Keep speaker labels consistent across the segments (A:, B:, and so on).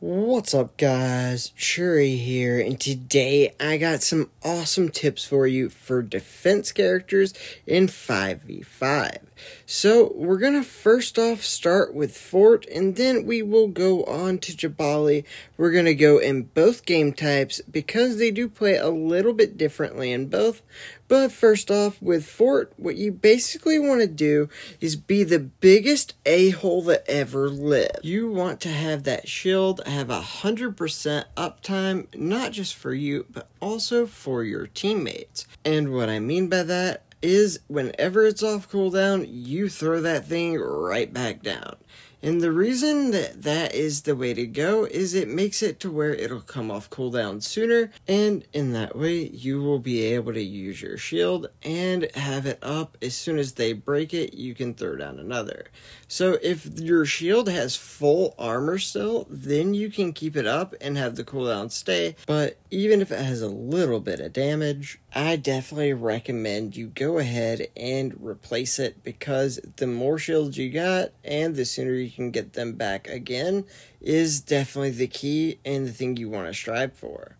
A: What's up guys, Shouri here, and today I got some awesome tips for you for defense characters in 5v5. So we're gonna first off start with Fort, and then we will go on to Jabali. We're gonna go in both game types because they do play a little bit differently in both. But first off, with Fort, what you basically want to do is be the biggest a-hole that ever lived. You want to have that shield have 100% uptime, not just for you, but also for your teammates. And what I mean by that is whenever it's off cooldown, you throw that thing right back down. And the reason that that is the way to go is it makes it to where it'll come off cooldown sooner, and in that way you will be able to use your shield and have it up as soon as they break it. You can throw down another. So if your shield has full armor still, then you can keep it up and have the cooldown stay. But even if it has a little bit of damage, I definitely recommend you go ahead and replace it, because the more shields you got and the sooner you can get them back again is definitely the key and the thing you want to strive for.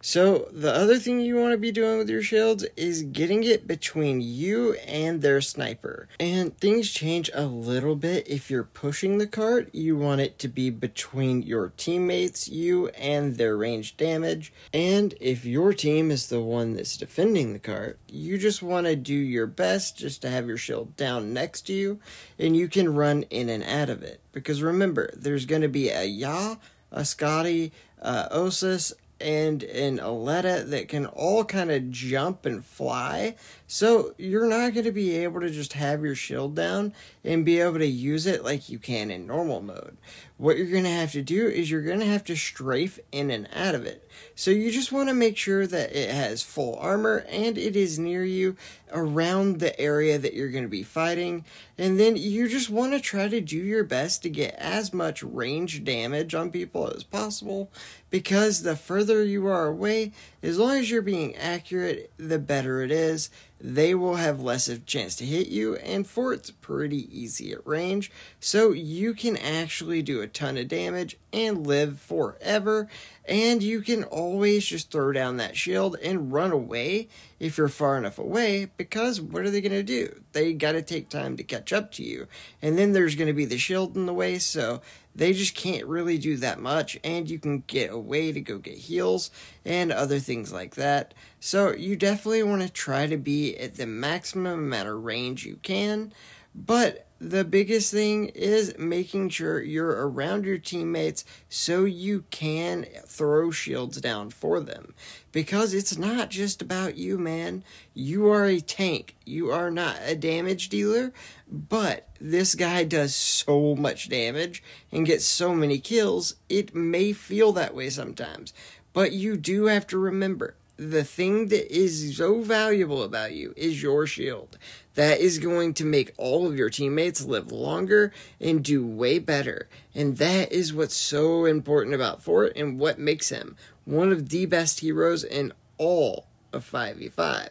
A: So the other thing you want to be doing with your shields is getting it between you and their sniper. And things change a little bit. If you're pushing the cart, you want it to be between your teammates, you, and their range damage. And if your team is the one that's defending the cart, you just want to do your best just to have your shield down next to you, and you can run in and out of it. Because remember, there's going to be a Ya, a Scotty, Osis, and an Aletta that can all kind of jump and fly. So you're not going to be able to just have your shield down and be able to use it like you can in normal mode. What you're going to have to do is you're going to have to strafe in and out of it. So you just want to make sure that it has full armor and it is near you around the area that you're going to be fighting. And then you just want to try to do your best to get as much range damage on people as possible, because the further you are away, as long as you're being accurate, the better it is. They will have less of a chance to hit you, and Fort's pretty easy at range, so you can actually do a ton of damage and live forever. And you can always just throw down that shield and run away if you're far enough away, because what are they going to do? They got to take time to catch up to you, and then there's going to be the shield in the way, so they just can't really do that much, and you can get away to go get heals and other things like that. So you definitely want to try to be at the maximum amount of range you can, but the biggest thing is making sure you're around your teammates so you can throw shields down for them. Because it's not just about you, man. You are a tank. You are not a damage dealer, but this guy does so much damage and gets so many kills, it may feel that way sometimes. But you do have to remember, the thing that is so valuable about you is your shield. That is going to make all of your teammates live longer and do way better. And that is what's so important about Fort and what makes him one of the best heroes in all of 5v5.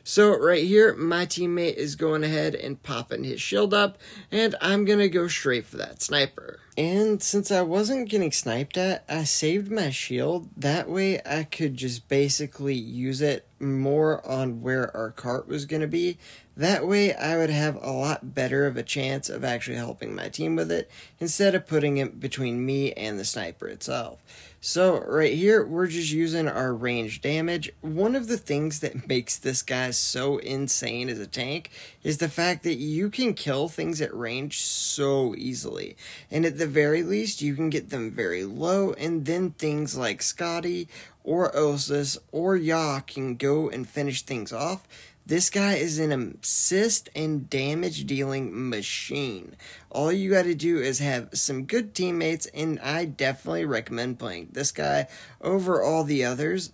A: So right here, my teammate is going ahead and popping his shield up, and I'm going to go straight for that sniper. And since I wasn't getting sniped at, I saved my shield. That way I could just basically use it more on where our cart was going to be. That way I would have a lot better of a chance of actually helping my team with it, instead of putting it between me and the sniper itself. So right here, we're just using our range damage. One of the things that makes this guy so insane as a tank is the fact that you can kill things at range so easily. And at the very least, you can get them very low, and then things like Scotty or Osis or Ya can go and finish things off. This guy is an assist and damage dealing machine. All you got to do is have some good teammates, and I definitely recommend playing this guy over all the others,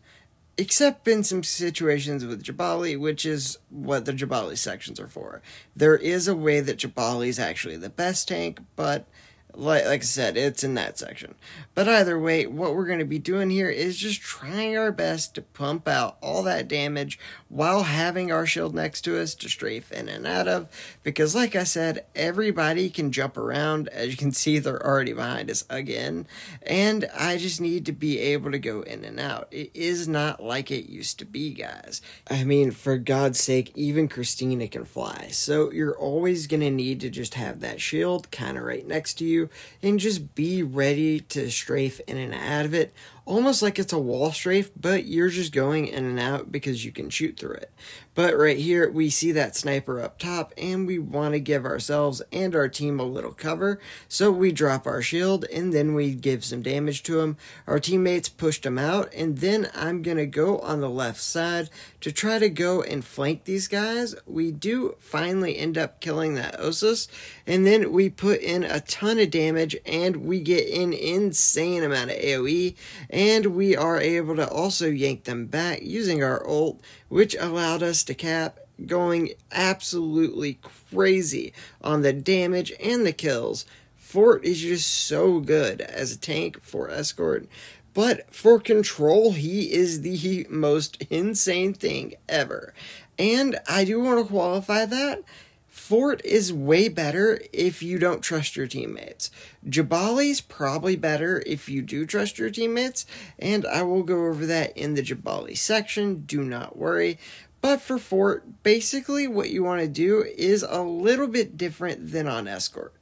A: except in some situations with Jabali, which is what the Jabali sections are for. There is a way that Jabali is actually the best tank, but Like I said, it's in that section. But either way, what we're going to be doing here is just trying our best to pump out all that damage while having our shield next to us to strafe in and out of. Because like I said, everybody can jump around. As you can see, they're already behind us again. And I just need to be able to go in and out. It is not like it used to be, guys. I mean, for God's sake, even Christina can fly. So you're always going to need to just have that shield kind of right next to you and just be ready to strafe in and out of it, almost like it's a wall strafe, but you're just going in and out because you can shoot through it. But right here, we see that sniper up top, and we want to give ourselves and our team a little cover, so we drop our shield, and then we give some damage to him. Our teammates pushed him out, and then I'm going to go on the left side to try to go and flank these guys. We do finally end up killing that Osus, and then we put in a ton of damage, and we get an insane amount of AoE, and we are able to also yank them back using our ult, which allowed us to cap, going absolutely crazy on the damage and the kills. Fort is just so good as a tank for escort, but for control, he is the most insane thing ever. And I do want to qualify that. Fort is way better if you don't trust your teammates. Jabali's probably better if you do trust your teammates, and I will go over that in the Jabali section, do not worry. But for Fort, basically what you want to do is a little bit different than on Escort.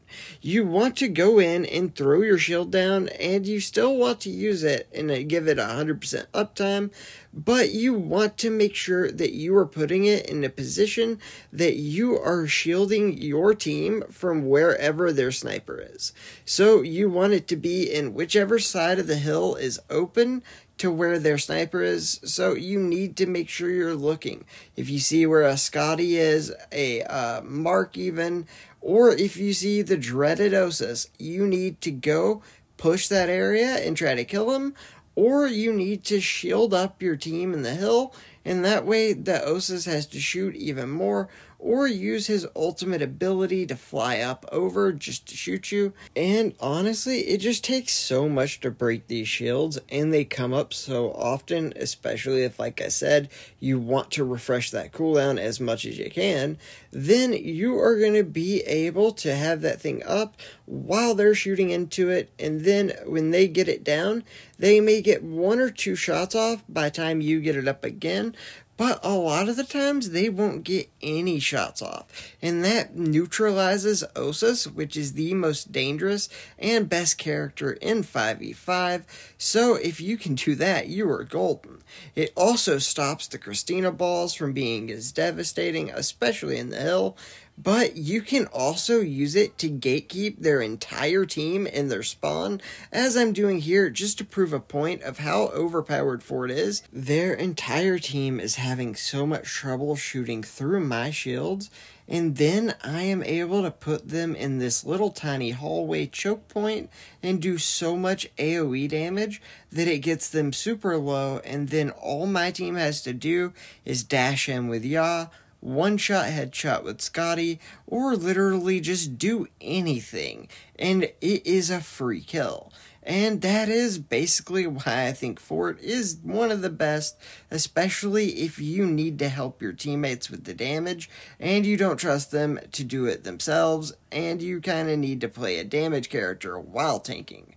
A: You want to go in and throw your shield down, and you still want to use it and give it 100% uptime, but you want to make sure that you are putting it in a position that you are shielding your team from wherever their sniper is. So you want it to be in whichever side of the hill is open to where their sniper is, so you need to make sure you're looking. If you see where a Scotty is, a Mark even, or if you see the dreaded Osus, you need to go push that area and try to kill him, or you need to shield up your team in the hill, and that way the Osus has to shoot even more, or use his ultimate ability to fly up over just to shoot you. And honestly, it just takes so much to break these shields, and they come up so often, especially if, like I said, you want to refresh that cooldown as much as you can. Then you are going to be able to have that thing up while they're shooting into it, and then when they get it down, they may get 1 or 2 shots off by the time you get it up again, but a lot of the times they won't get any shots off, and that neutralizes Osus, which is the most dangerous and best character in 5v5, so if you can do that, you are golden. It also stops the Christina balls from being as devastating, especially in the hill, but you can also use it to gatekeep their entire team in their spawn, as I'm doing here just to prove a point of how overpowered Fort is. Their entire team is having so much trouble shooting through my shields, and then I am able to put them in this little tiny hallway choke point and do so much AoE damage that it gets them super low, and then all my team has to do is dash in with Ya, one-shot headshot with Scotty, or literally just do anything, and it is a free kill. And that is basically why I think Fort is one of the best, especially if you need to help your teammates with the damage, and you don't trust them to do it themselves, and you kind of need to play a damage character while tanking.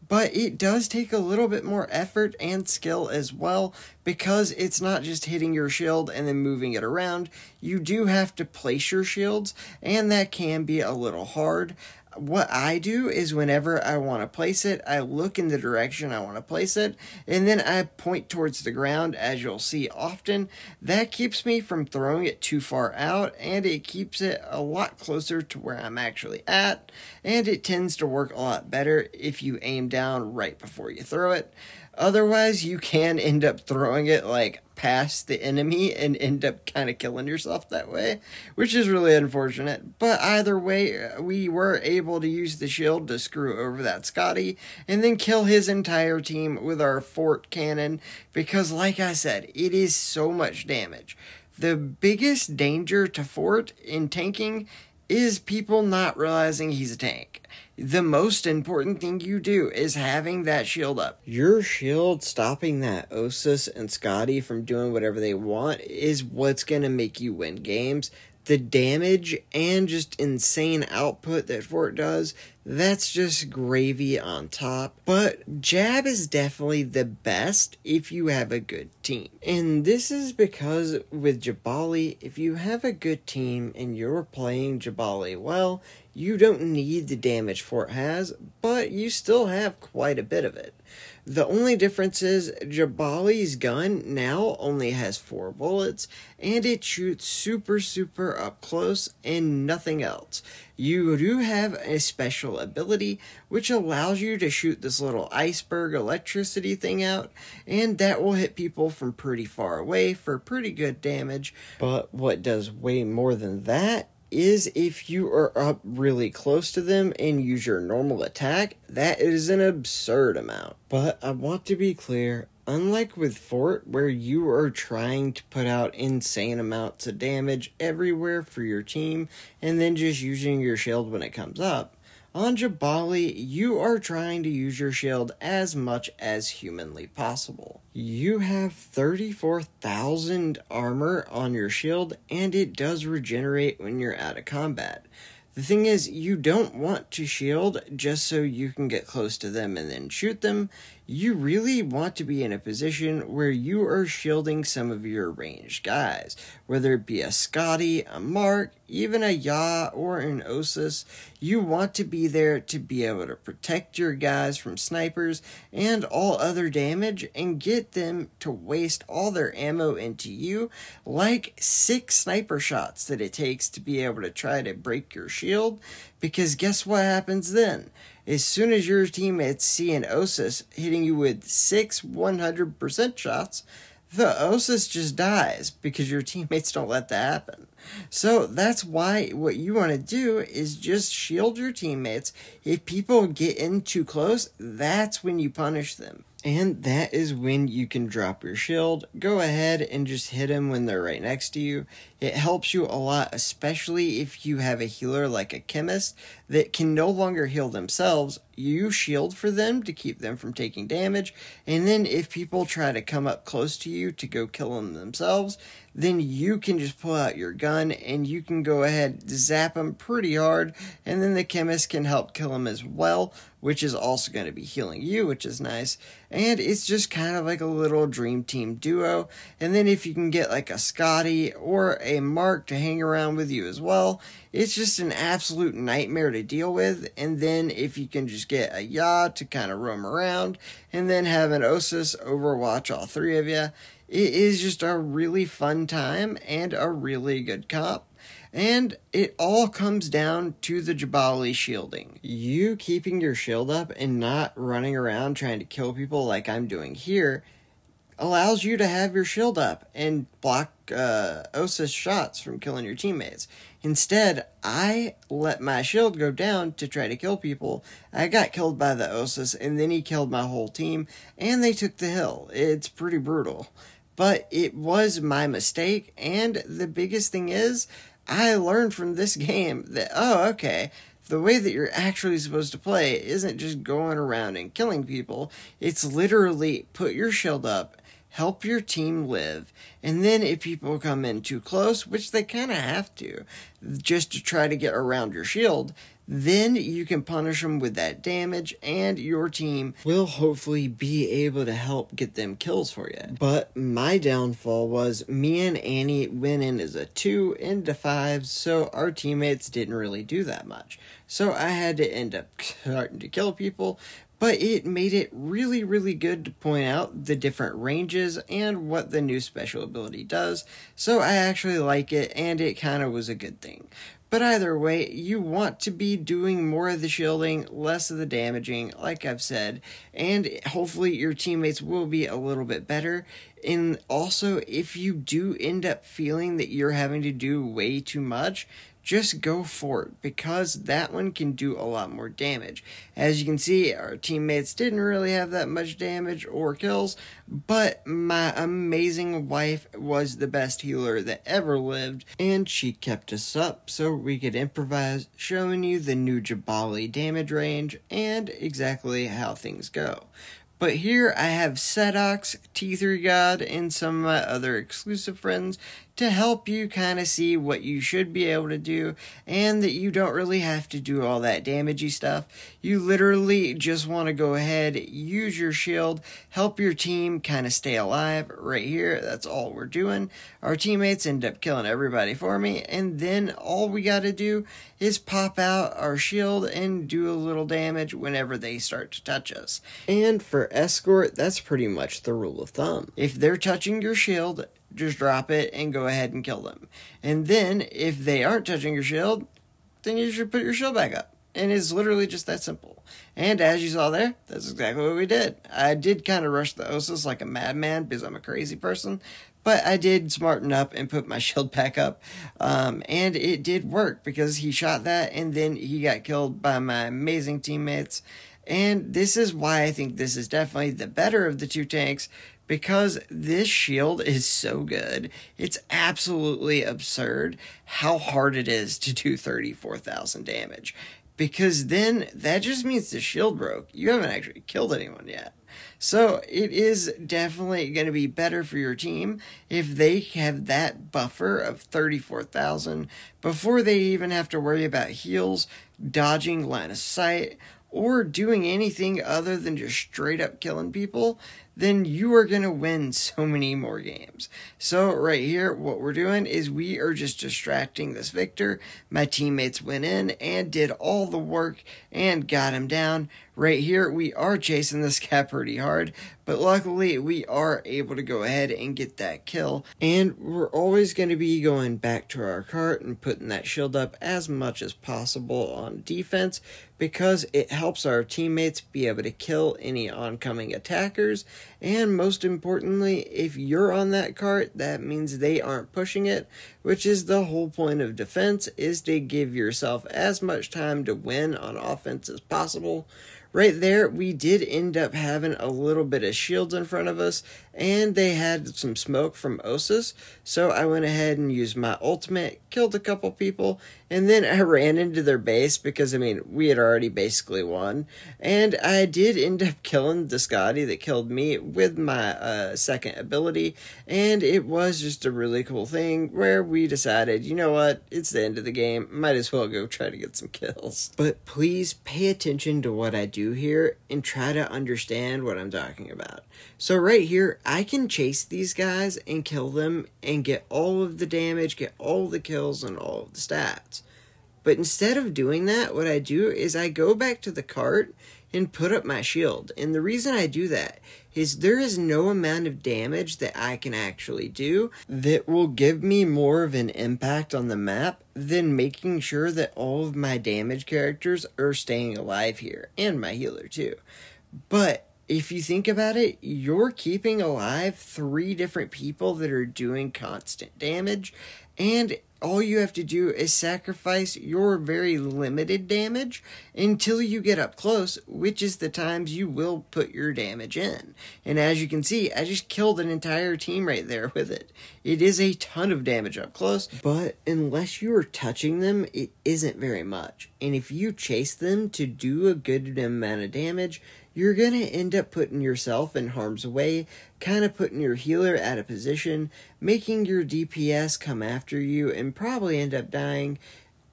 A: But it does take a little bit more effort and skill as well, because it's not just hitting your shield and then moving it around. You do have to place your shields, and that can be a little hard. What I do is whenever I want to place it, I look in the direction I want to place it, and then I point towards the ground, as you'll see often. That keeps me from throwing it too far out, and it keeps it a lot closer to where I'm actually at, and it tends to work a lot better if you aim down right before you throw it. Otherwise, you can end up throwing it like past the enemy and end up kind of killing yourself that way, which is really unfortunate. But either way, we were able to use the shield to screw over that Scotty and then kill his entire team with our Fort cannon, because like I said, it is so much damage. The biggest danger to Fort in tanking is people not realizing he's a tank. The most important thing you do is having that shield up. Your shield stopping that Osus and Scotty from doing whatever they want is what's going to make you win games. The damage and just insane output that Fort does, that's just gravy on top. But Jab is definitely the best if you have a good team. And this is because with Jabali, if you have a good team and you're playing Jabali well, you don't need the damage Fort has, but you still have quite a bit of it. The only difference is Jabali's gun now only has 4 bullets, and it shoots super up close and nothing else. You do have a special ability which allows you to shoot this little iceberg electricity thing out, and that will hit people from pretty far away for pretty good damage. But what does way more than that is if you are up really close to them and use your normal attack, that is an absurd amount. But I want to be clear, unlike with Fort, where you are trying to put out insane amounts of damage everywhere for your team, and then just using your shield when it comes up, on Jabali, you are trying to use your shield as much as humanly possible. You have 34,000 armor on your shield, and it does regenerate when you're out of combat. The thing is, you don't want to shield just so you can get close to them and then shoot them. You really want to be in a position where you are shielding some of your ranged guys, whether it be a Scotty, a Mark, even a Ya, or an Osus. You want to be there to be able to protect your guys from snipers and all other damage and get them to waste all their ammo into you, like 6 sniper shots that it takes to be able to try to break your shield, because guess what happens then? As soon as your teammates see an Osus hitting you with 6 100% shots, the Osus just dies because your teammates don't let that happen. So that's why what you want to do is just shield your teammates. If people get in too close, that's when you punish them. And that is when you can drop your shield, go ahead and just hit them when they're right next to you. It helps you a lot, especially if you have a healer like a chemist that can no longer heal themselves. You shield for them to keep them from taking damage, and then if people try to come up close to you to go kill them themselves, then you can just pull out your gun and you can go ahead, zap them pretty hard, and then the chemist can help kill them as well, which is also going to be healing you, which is nice. And it's just kind of like a little dream team duo. And then if you can get like a Scotty or a Mark to hang around with you as well, it's just an absolute nightmare to deal with. And then if you can just get a Ya to kind of roam around, and then have an Osus overwatch all 3 of you, it is just a really fun time and a really good comp. And it all comes down to the Jabali shielding. You keeping your shield up and not running around trying to kill people like I'm doing here allows you to have your shield up and block Osus shots from killing your teammates. Instead, I let my shield go down to try to kill people. I got killed by the Osus, and then he killed my whole team, and they took the hill. It's pretty brutal. But it was my mistake, and the biggest thing is, I learned from this game that, oh, okay, the way that you're actually supposed to play isn't just going around and killing people. It's literally put your shield up, help your team live, and then if people come in too close, which they kind of have to, just to try to get around your shield, then you can punish them with that damage, and your team will hopefully be able to help get them kills for you. But my downfall was me and Annie went in as a 2 into 5, so our teammates didn't really do that much. So I had to end up starting to kill people, but it made it really, really good to point out the different ranges and what the new special ability does. So I actually like it, and it kind of was a good thing. But either way, you want to be doing more of the shielding, less of the damaging, like I've said, and hopefully your teammates will be a little bit better. And also, if you do end up feeling that you're having to do way too much, just go for it, because that one can do a lot more damage. As you can see, our teammates didn't really have that much damage or kills, but my amazing wife was the best healer that ever lived, and she kept us up so we could improvise, showing you the new Jabali damage range and exactly how things go. But here I have Sedox, T3 God, and some of my other exclusive friends to help you kind of see what you should be able to do, and that you don't really have to do all that damagey stuff. You literally just want to go ahead, use your shield, help your team kind of stay alive. Right here, that's all we're doing. Our teammates end up killing everybody for me, and then all we got to do is pop out our shield and do a little damage whenever they start to touch us. And for escort, that's pretty much the rule of thumb. If they're touching your shield, just drop it and go ahead and kill them. And then, if they aren't touching your shield, then you should put your shield back up. And it's literally just that simple. And as you saw there, that's exactly what we did. I did kind of rush the Osus like a madman because I'm a crazy person, but I did smarten up and put my shield back up. And it did work, because he shot that and then he got killed by my amazing teammates. And this is why I think this is definitely the better of the two tanks, because this shield is so good. It's absolutely absurd how hard it is to do 34,000 damage. Because then that just means the shield broke. You haven't actually killed anyone yet. So it is definitely going to be better for your team if they have that buffer of 34,000 before they even have to worry about heals, dodging line of sight, or doing anything other than just straight up killing people. Then you are going to win so many more games. So right here, what we're doing is we are just distracting this Victor. My teammates went in and did all the work and got him down. Right here, we are chasing this guy pretty hard, but luckily we are able to go ahead and get that kill. And we're always going to be going back to our cart and putting that shield up as much as possible on defense, because it helps our teammates be able to kill any oncoming attackers. And most importantly, if you're on that cart, that means they aren't pushing it, which is the whole point of defense, is to give yourself as much time to win on offense as possible. Right there, we did end up having a little bit of shields in front of us, and they had some smoke from Osus, so I went ahead and used my ultimate, killed a couple people, and then I ran into their base, because, I mean, we had already basically won, and I did end up killing the Scotty that killed me with my second ability, and it was just a really cool thing where we decided, you know what, it's the end of the game, might as well go try to get some kills. But please pay attention to what I do here and try to understand what I'm talking about. So right here, I can chase these guys and kill them and get all of the damage, get all the kills and all of the stats. But instead of doing that, what I do is I go back to the cart and put up my shield. And the reason I do that is there is no amount of damage that I can actually do that will give me more of an impact on the map than making sure that all of my damage characters are staying alive here, and my healer too. But if you think about it, you're keeping alive 3 different people that are doing constant damage, and all you have to do is sacrifice your very limited damage until you get up close, which is the times you will put your damage in. And as you can see, I just killed an entire team right there with it. It is a ton of damage up close, but unless you are touching them, it isn't very much. And if you chase them to do a good amount of damage, you're going to end up putting yourself in harm's way, kind of putting your healer out of position, making your DPS come after you, and probably end up dying,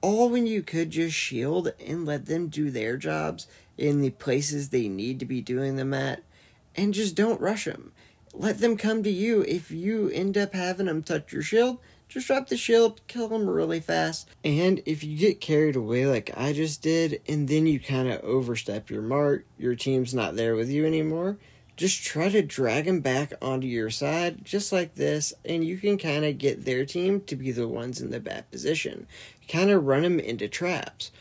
A: all when you could just shield and let them do their jobs in the places they need to be doing them at, and just don't rush them. Let them come to you. If you end up having them touch your shield, just drop the shield, kill them really fast. And if you get carried away like I just did, and then you kind of overstep your mark, your team's not there with you anymore, just try to drag them back onto your side, just like this, and you can kind of get their team to be the ones in the bad position. Kind of run them into traps.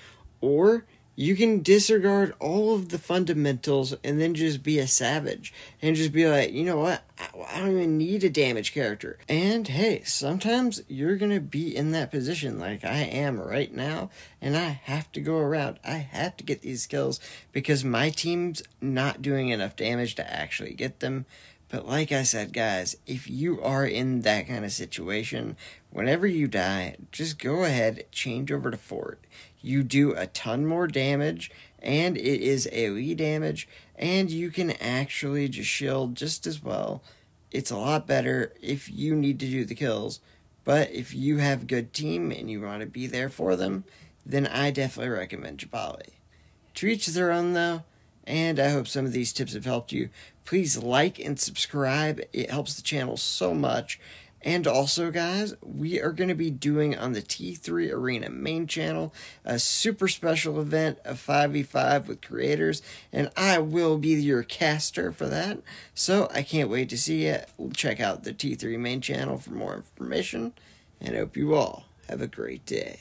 A: Or you can disregard all of the fundamentals and then just be a savage and just be like, you know what, I don't even need a damage character. And hey, sometimes you're gonna be in that position like I am right now, and I have to go around. I have to get these kills because my team's not doing enough damage to actually get them. But like I said, guys, if you are in that kind of situation, whenever you die, just go ahead, change over to Fort. You do a ton more damage, and it is AoE damage, and you can actually just shield just as well. It's a lot better if you need to do the kills, but if you have a good team and you want to be there for them, then I definitely recommend Jabali. To each their own, though. And I hope some of these tips have helped you. Please like and subscribe. It helps the channel so much. And also, guys, we are going to be doing on the T3 Arena main channel a super special event of 5v5 with creators. And I will be your caster for that. So I can't wait to see you. Check out the T3 main channel for more information. And I hope you all have a great day.